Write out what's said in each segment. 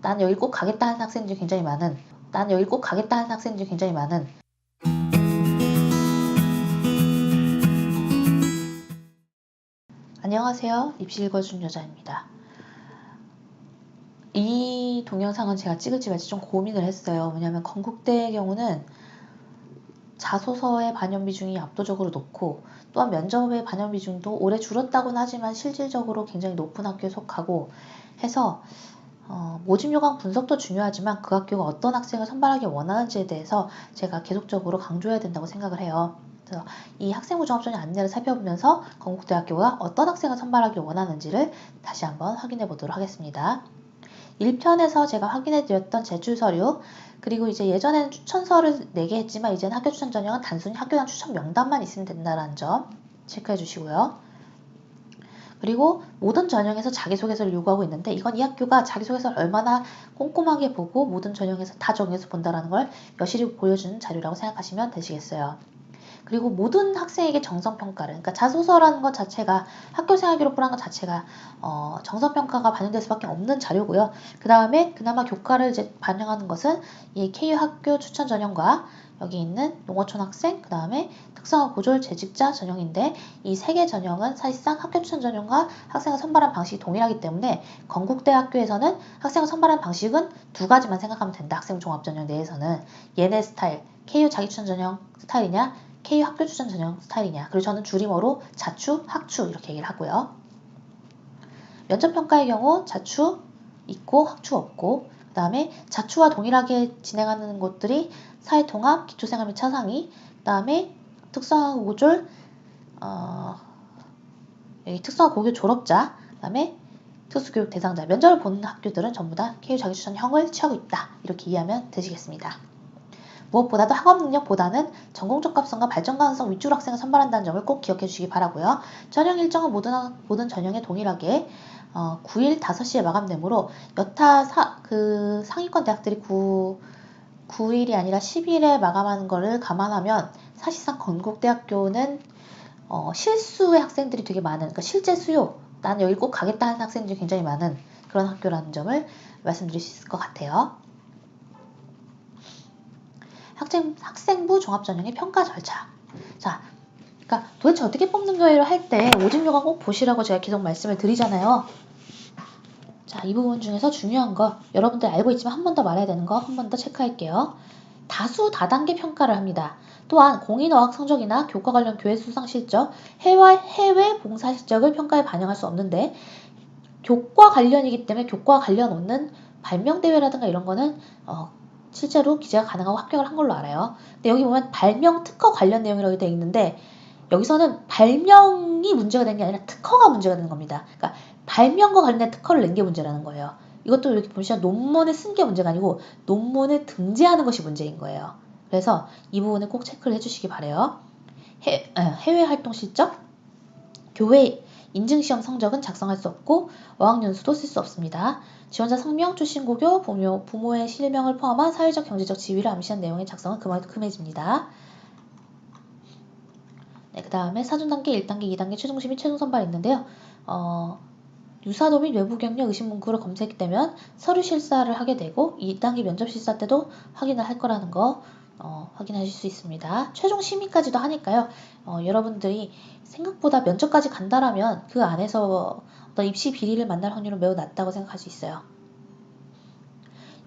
난 여기 꼭 가겠다 하는 학생들이 굉장히 많은 안녕하세요. 입시 읽어준 여자입니다. 이 동영상은 제가 찍을지 말지 좀 고민을 했어요. 왜냐하면 건국대의 경우는 자소서의 반영 비중이 압도적으로 높고 또한 면접의 반영 비중도 올해 줄었다고는 하지만 실질적으로 굉장히 높은 학교에 속하고 해서 모집 요강 분석도 중요하지만 그 학교가 어떤 학생을 선발하기 원하는지에 대해서 제가 계속적으로 강조해야 된다고 생각을 해요. 그래서 이 학생부 종합전형 안내를 살펴보면서 건국대학교가 어떤 학생을 선발하기 원하는지를 다시 한번 확인해 보도록 하겠습니다. 1편에서 제가 확인해 드렸던 제출 서류, 그리고 이제 예전에는 추천서를 내게 했지만 이제는 학교 추천 전형은 단순히 학교당 추천 명단만 있으면 된다는 점 체크해 주시고요. 그리고 모든 전형에서 자기소개서를 요구하고 있는데 이건 이 학교가 자기소개서를 얼마나 꼼꼼하게 보고 모든 전형에서 다 정해서 본다는 걸 여실히 보여주는 자료라고 생각하시면 되시겠어요. 그리고 모든 학생에게 정성평가를, 그러니까 자소서라는 것 자체가 학교생활 기록부라는 것 자체가 정성평가가 반영될 수밖에 없는 자료고요. 그 다음에 그나마 교과를 이제 반영하는 것은 이 KU 학교 추천 전형과 여기 있는 농어촌 학생, 그 다음에 특성화 고졸 재직자 전형인데 이 세 개 전형은 사실상 학교 추천 전형과 학생을 선발한 방식이 동일하기 때문에 건국대학교에서는 학생을 선발한 방식은 두 가지만 생각하면 된다. 학생 종합 전형 내에서는 얘네 스타일, KU 자기 추천 전형 스타일이냐, KU 학교 추천 전형 스타일이냐. 그리고 저는 줄임어로 자추, 학추 이렇게 얘기를 하고요. 면접평가의 경우 자추 있고 학추 없고, 그 다음에 자추와 동일하게 진행하는 곳들이 사회통합, 기초생활 및 차상위, 그 다음에 특성화 고졸, 여기 특성화 고교 졸업자, 그 다음에 특수교육 대상자, 면접을 보는 학교들은 전부 다 KU 자기추천형을 취하고 있다. 이렇게 이해하면 되시겠습니다. 무엇보다도 학업 능력보다는 전공 적합성과 발전 가능성 위주로 학생을 선발한다는 점을 꼭 기억해 주시기 바라고요. 전형 일정은 모든 전형에 동일하게 9일 5시에 마감되므로 여타 상위권 대학들이 9일이 아니라 10일에 마감하는 것을 감안하면 사실상 건국대학교는 실수의 학생들이 되게 많은, 그러니까 실제 수요, 난 여기 꼭 가겠다 하는 학생들이 굉장히 많은 그런 학교라는 점을 말씀드릴 수 있을 것 같아요. 학생부 종합전형의 평가 절차. 자, 그러니까 도대체 어떻게 뽑는 거예요 할 때 모집 요강 꼭 보시라고 제가 계속 말씀을 드리잖아요. 자, 이 부분 중에서 중요한 거, 여러분들 알고 있지만 한 번 더 말해야 되는 거 한 번 더 체크할게요. 다수 다단계 평가를 합니다. 또한 공인어학 성적이나 교과 관련 교회 수상 실적, 해외 봉사 실적을 평가에 반영할 수 없는데 교과 관련이기 때문에 교과 관련 없는 발명대회라든가 이런 거는 실제로 기재가 가능하고 합격을 한 걸로 알아요. 근데 여기 보면 발명 특허 관련 내용이라고 되어 있는데 여기서는 발명이 문제가 되는 게 아니라 특허가 문제가 되는 겁니다. 그러니까 발명과 관련된 특허를 낸 게 문제라는 거예요. 이것도 이렇게 보시면 논문에 쓴 게 문제가 아니고 논문에 등재하는 것이 문제인 거예요. 그래서 이 부분을 꼭 체크를 해주시기 바래요. 해외 활동 실적, 교회 인증시험 성적은 작성할 수 없고 어학연수도 쓸 수 없습니다. 지원자 성명, 출신 고교, 부모의 실명을 포함한 사회적 경제적 지위를 암시한 내용의 작성은 금해집니다. 네, 그 다음에 사전 단계, 1단계, 2단계 최종시 및 최종 선발이 있는데요. 유사도 및 외부 경력 의심 문구로 검색되면 서류 실사를 하게 되고 2단계 면접 실사 때도 확인을 할 거라는 거 확인하실 수 있습니다. 최종 심의까지도 하니까요. 여러분들이 생각보다 면접까지 간다라면 그 안에서 어떤 입시 비리를 만날 확률은 매우 낮다고 생각할 수 있어요.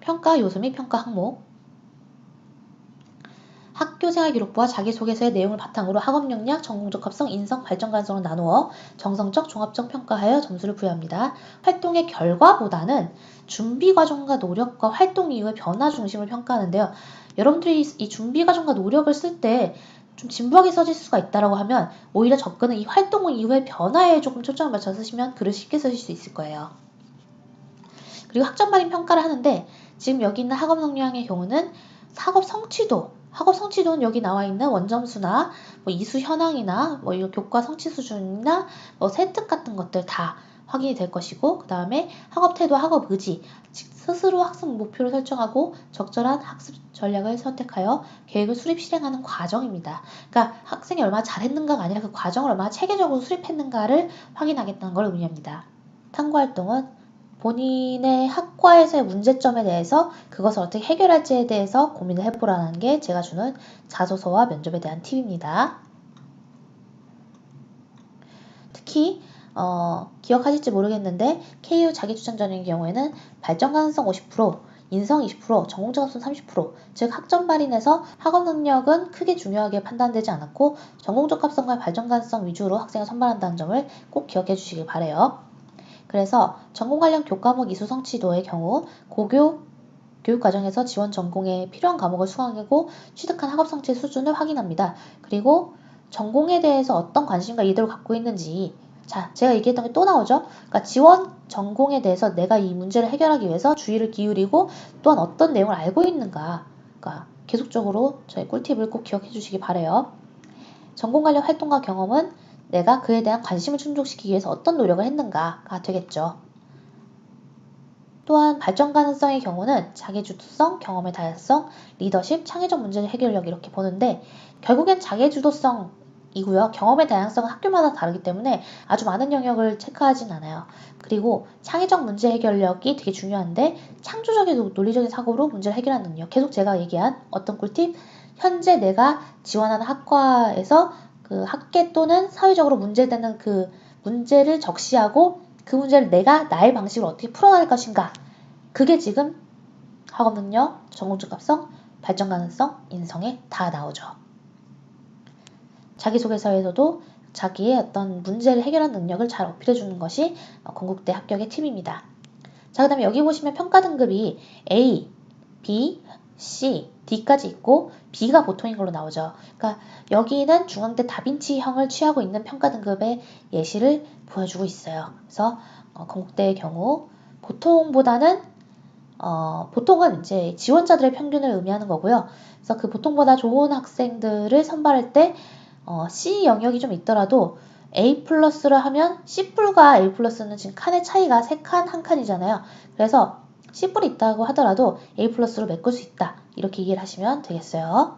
평가 요소 및 평가 항목. 학교생활기록부와 자기소개서의 내용을 바탕으로 학업 역량, 전공 적합성, 인성, 발전 가능성을 나누어 정성적, 종합적 평가하여 점수를 부여합니다. 활동의 결과보다는 준비 과정과 노력과 활동 이후의 변화 중심을 평가하는데요. 여러분들이 이 준비 과정과 노력을 쓸 때 좀 진부하게 써질 수가 있다고 하면 오히려 접근은 이 활동 이후의 변화에 조금 초점을 맞춰 쓰시면 글을 쉽게 쓰실 수 있을 거예요. 그리고 학점 발인 평가를 하는데 지금 여기 있는 학업 역량의 경우는 학업 성취도는 여기 나와 있는 원점수나 이수 현황이나 이 교과 성취 수준이나 세특 같은 것들 다 확인이 될 것이고, 그 다음에 학업 태도, 학업 의지, 스스로 학습 목표를 설정하고 적절한 학습 전략을 선택하여 계획을 수립 실행하는 과정입니다. 그러니까 학생이 얼마나 잘했는가가 아니라 그 과정을 얼마나 체계적으로 수립했는가를 확인하겠다는 걸 의미합니다. 탐구 활동은 본인의 학과에서의 문제점에 대해서 그것을 어떻게 해결할지에 대해서 고민을 해보라는 게 제가 주는 자소서와 면접에 대한 팁입니다. 특히 기억하실지 모르겠는데 KU 자기추천 전형의 경우에는 발전 가능성 50%, 인성 20%, 전공자 합성 30%, 즉 학점 발인에서 학업 능력은 크게 중요하게 판단되지 않았고 전공적 합성과 발전 가능성 위주로 학생을 선발한다는 점을 꼭 기억해 주시길 바라요. 그래서 전공 관련 교과목 이수 성취도의 경우 고교 교육과정에서 지원 전공에 필요한 과목을 수강하고 취득한 학업 성취 수준을 확인합니다. 그리고 전공에 대해서 어떤 관심과 이해도를 갖고 있는지, 자, 제가 얘기했던 게 또 나오죠. 그러니까 지원 전공에 대해서 내가 이 문제를 해결하기 위해서 주의를 기울이고 또한 어떤 내용을 알고 있는가, 그러니까 계속적으로 저의 꿀팁을 꼭 기억해 주시기 바라요. 전공 관련 활동과 경험은 내가 그에 대한 관심을 충족시키기 위해서 어떤 노력을 했는가가 되겠죠. 또한 발전 가능성의 경우는 자기주도성, 경험의 다양성, 리더십, 창의적 문제 해결력 이렇게 보는데 결국엔 자기주도성이고요. 경험의 다양성은 학교마다 다르기 때문에 아주 많은 영역을 체크하진 않아요. 그리고 창의적 문제 해결력이 되게 중요한데 창조적인 논리적인 사고로 문제를 해결하는 능력. 계속 제가 얘기한 어떤 꿀팁? 현재 내가 지원하는 학과에서 그 학계 또는 사회적으로 문제되는 그 문제를 적시하고 그 문제를 내가 나의 방식으로 어떻게 풀어나갈 것인가. 그게 지금 학업 능력, 전공적 합성, 발전 가능성, 인성에 다 나오죠. 자기소개서에서도 자기의 어떤 문제를 해결하는 능력을 잘 어필해 주는 것이 건국대 합격의 팁입니다. 자, 그 다음에 여기 보시면 평가 등급이 A, B, C, D까지 있고 B가 보통인 걸로 나오죠. 그러니까 여기는 중앙대 다빈치형을 취하고 있는 평가 등급의 예시를 보여주고 있어요. 그래서 건국대의 경우 보통보다는 보통은 이제 지원자들의 평균을 의미하는 거고요. 그래서 그 보통보다 좋은 학생들을 선발할 때 C 영역이 좀 있더라도 A 플러스를 하면 C 뿔과 A 플러스는 지금 칸의 차이가 3칸, 1칸이잖아요. 그래서 C 뿔이 있다고 하더라도 A 플러스로 메꿀 수 있다. 이렇게 이해를 하시면 되겠어요.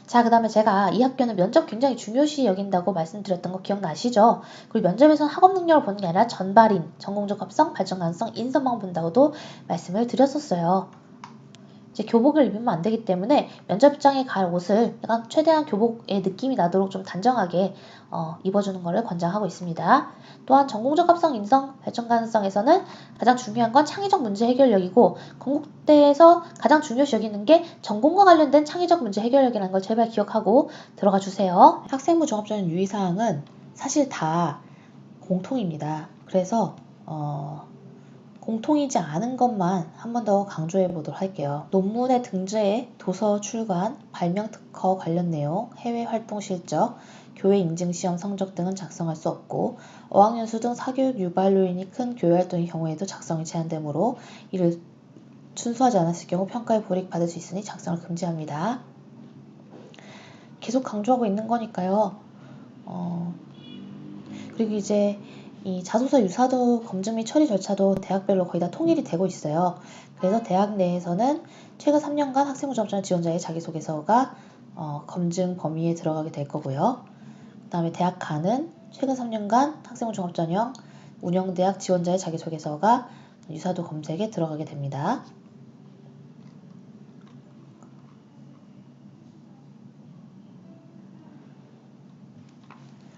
자, 그 다음에 제가 이 학교는 면접 굉장히 중요시 여긴다고 말씀드렸던 거 기억나시죠? 그리고 면접에서는 학업 능력을 보는 게 아니라 전발인, 전공적 합성, 발전 가능성, 인성만 본다고도 말씀을 드렸었어요. 이제 교복을 입으면 안 되기 때문에 면접장에 갈 옷을 약간 최대한 교복의 느낌이 나도록 좀 단정하게 입어주는 것을 권장하고 있습니다. 또한 전공적 합성, 인성, 발전 가능성에서는 가장 중요한 건 창의적 문제 해결력이고 건국대에서 가장 중요시 여기는 게 전공과 관련된 창의적 문제 해결력이라는 걸 제발 기억하고 들어가 주세요. 학생부 종합전형 유의사항은 사실 다 공통입니다. 그래서 공통이지 않은 것만 한 번 더 강조해 보도록 할게요. 논문의 등재에 도서 출간, 발명 특허 관련 내용, 해외 활동 실적, 교회 인증시험 성적 등은 작성할 수 없고 어학연수 등 사교육 유발 요인이 큰 교회 활동의 경우에도 작성이 제한되므로 이를 준수하지 않았을 경우 평가에 불이익받을 수 있으니 작성을 금지합니다. 계속 강조하고 있는 거니까요. 그리고 이제 이 자소서 유사도 검증 및 처리 절차도 대학별로 거의 다 통일이 되고 있어요. 그래서 대학 내에서는 최근 3년간 학생부 종합전형 지원자의 자기소개서가 검증 범위에 들어가게 될 거고요. 그 다음에 대학 간은 최근 3년간 학생부 종합전형 운영대학 지원자의 자기소개서가 유사도 검색에 들어가게 됩니다.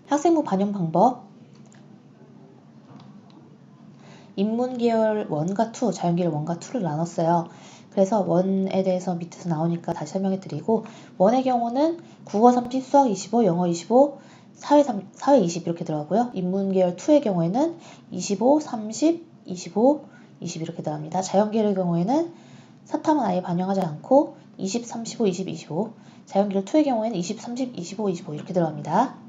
학생부 반영 방법. 인문계열 1과 2, 자연계열 1과 2를 나눴어요. 그래서 1에 대해서 밑에서 나오니까 다시 설명해 드리고 1의 경우는 국어 30, 수학 25, 영어 25, 사회 20 이렇게 들어가고요. 인문계열 2의 경우에는 25, 30, 25, 20 이렇게 들어갑니다. 자연계열의 경우에는 사탐은 아예 반영하지 않고 20, 35, 20, 25 자연계열 2의 경우에는 20, 30, 25, 25 이렇게 들어갑니다.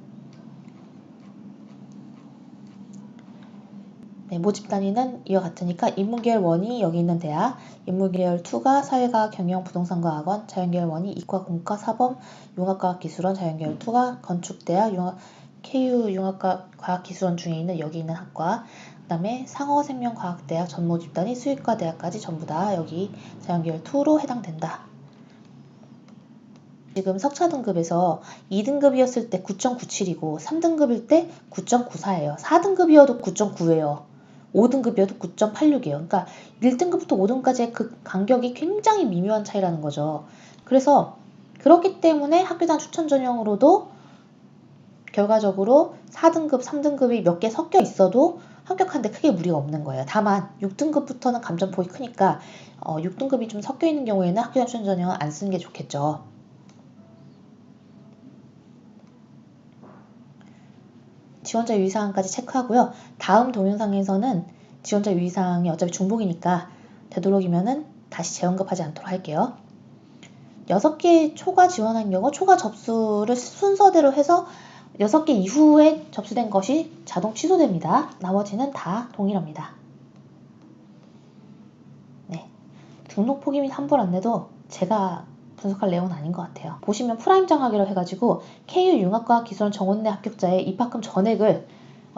네, 모집 단위는 이와 같으니까 인문계열 1이 여기 있는 대학, 인문계열 2가 사회과학, 경영, 부동산과학원, 자연계열 1이 이과, 공과, 사범, 융합과학, 기술원, 자연계열 2가 건축대학, KU 융합과학, 과학기술원 중에 있는 여기 있는 학과, 그 다음에 상어생명과학대학 전 모집 단위, 수의과 대학까지 전부 다 여기 자연계열 2로 해당된다. 지금 석차 등급에서 2등급이었을 때 9.97이고 3등급일 때 9.94예요. 4등급이어도 9.9예요. 5등급이어도 9.86이에요. 그러니까 1등급부터 5등급까지의 그 간격이 굉장히 미묘한 차이라는 거죠. 그래서 그렇기 때문에 학교단 추천 전형으로도 결과적으로 4등급, 3등급이 몇 개 섞여 있어도 합격하는데 크게 무리가 없는 거예요. 다만 6등급부터는 감점폭이 크니까 6등급이 좀 섞여 있는 경우에는 학교단 추천 전형은 안 쓰는 게 좋겠죠. 지원자 유의사항까지 체크하고요. 다음 동영상에서는 지원자 유의사항이 어차피 중복이니까 되도록이면은 다시 재언급하지 않도록 할게요. 6개 초과 지원한 경우 초과 접수를 순서대로 해서 6개 이후에 접수된 것이 자동 취소됩니다. 나머지는 다 동일합니다. 네, 등록 포기 및 환불 안내도 제가 분석할 내용은 아닌 것 같아요. 보시면 프라임 장학이라고 해가지고 KU 융합과학기술원 정원내 합격자의 입학금 전액을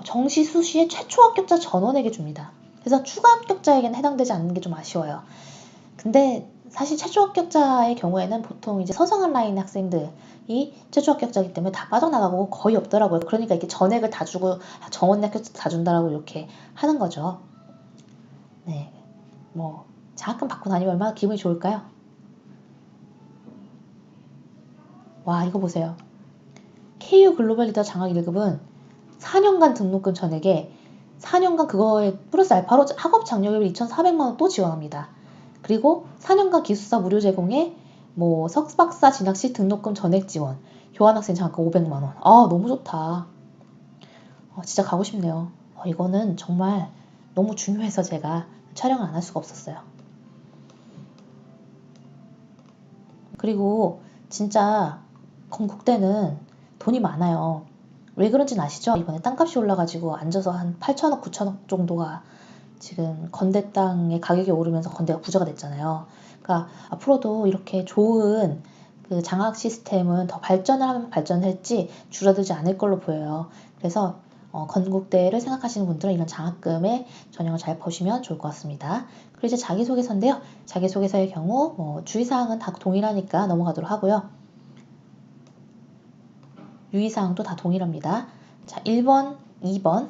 정시 수시의 최초 합격자 전원에게 줍니다. 그래서 추가 합격자에게는 해당되지 않는 게 좀 아쉬워요. 근데 사실 최초 합격자의 경우에는 보통 이제 서성한 라인 학생들이 최초 합격자이기 때문에 다 빠져나가고 거의 없더라고요. 그러니까 이렇게 전액을 다 주고 정원내 합격자 다 준다라고 이렇게 하는 거죠. 네, 뭐 장학금 받고 다니면 얼마나 기분이 좋을까요? 와, 이거 보세요. KU 글로벌 리더 장학 1급은 4년간 등록금 전액에 4년간 그거에 플러스 알파로 학업 장려금을 2,400만 원 또 지원합니다. 그리고 4년간 기숙사 무료 제공에 뭐 석박사 진학 시 등록금 전액 지원, 교환학생 장학금 500만 원. 아, 너무 좋다. 진짜 가고 싶네요. 이거는 정말 너무 중요해서 제가 촬영을 안 할 수가 없었어요. 그리고 진짜 건국대는 돈이 많아요. 왜 그런지는 아시죠? 이번에 땅값이 올라가지고 앉아서 한 8천억, 9천억 정도가 지금 건대 땅의 가격이 오르면서 건대가 부자가 됐잖아요. 그러니까 앞으로도 이렇게 좋은 그 장학 시스템은 더 발전을 하면 발전할지 줄어들지 않을 걸로 보여요. 그래서 건국대를 생각하시는 분들은 이런 장학금의 전형을 잘 보시면 좋을 것 같습니다. 그리고 이제 자기소개서인데요. 자기소개서의 경우 뭐 주의사항은 다 동일하니까 넘어가도록 하고요. 유의사항도 다 동일합니다. 자, 1번, 2번,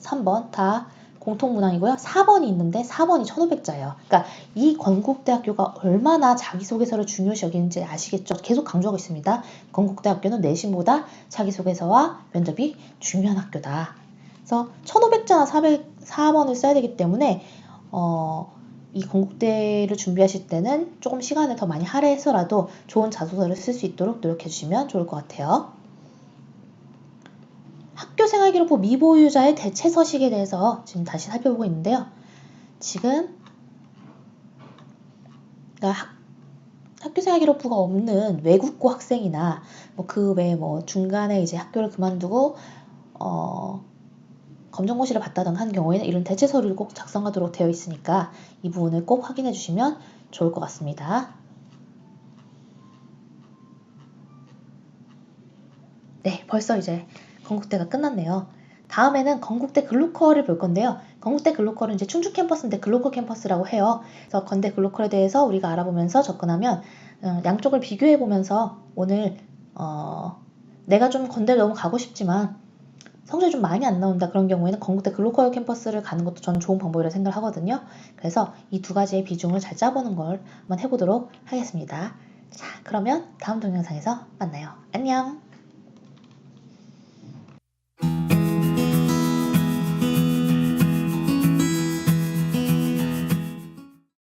3번 다 공통문항이고요. 4번이 있는데 4번이 1500자예요. 그러니까 이 건국대학교가 얼마나 자기소개서를 중요시 여기는지 아시겠죠? 계속 강조하고 있습니다. 건국대학교는 내신보다 자기소개서와 면접이 중요한 학교다. 그래서 1500자나 4번을 써야 되기 때문에 이 건국대를 준비하실 때는 조금 시간을 더 많이 할애해서라도 좋은 자소서를 쓸 수 있도록 노력해 주시면 좋을 것 같아요. 학교생활기록부 미보유자의 대체 서식에 대해서 지금 다시 살펴보고 있는데요. 지금 그러니까 학교생활기록부가 없는 외국고 학생이나 뭐 그 외에 뭐 중간에 이제 학교를 그만두고 검정고시를 봤다던가 한 경우에는 이런 대체 서류를 꼭 작성하도록 되어 있으니까 이 부분을 꼭 확인해 주시면 좋을 것 같습니다. 네, 벌써 이제 건국대가 끝났네요. 다음에는 건국대 글로컬을 볼 건데요. 건국대 글로컬은 이제 충주 캠퍼스인데 글로컬 캠퍼스라고 해요. 그래서 건대 글로컬에 대해서 우리가 알아보면서 접근하면 양쪽을 비교해 보면서 오늘 내가 좀 건대를 너무 가고 싶지만 성적이 좀 많이 안 나온다 그런 경우에는 건국대 글로컬 캠퍼스를 가는 것도 저는 좋은 방법이라고 생각을 하거든요. 그래서 이 두 가지의 비중을 잘 짜보는 걸 한번 해보도록 하겠습니다. 자, 그러면 다음 동영상에서 만나요. 안녕!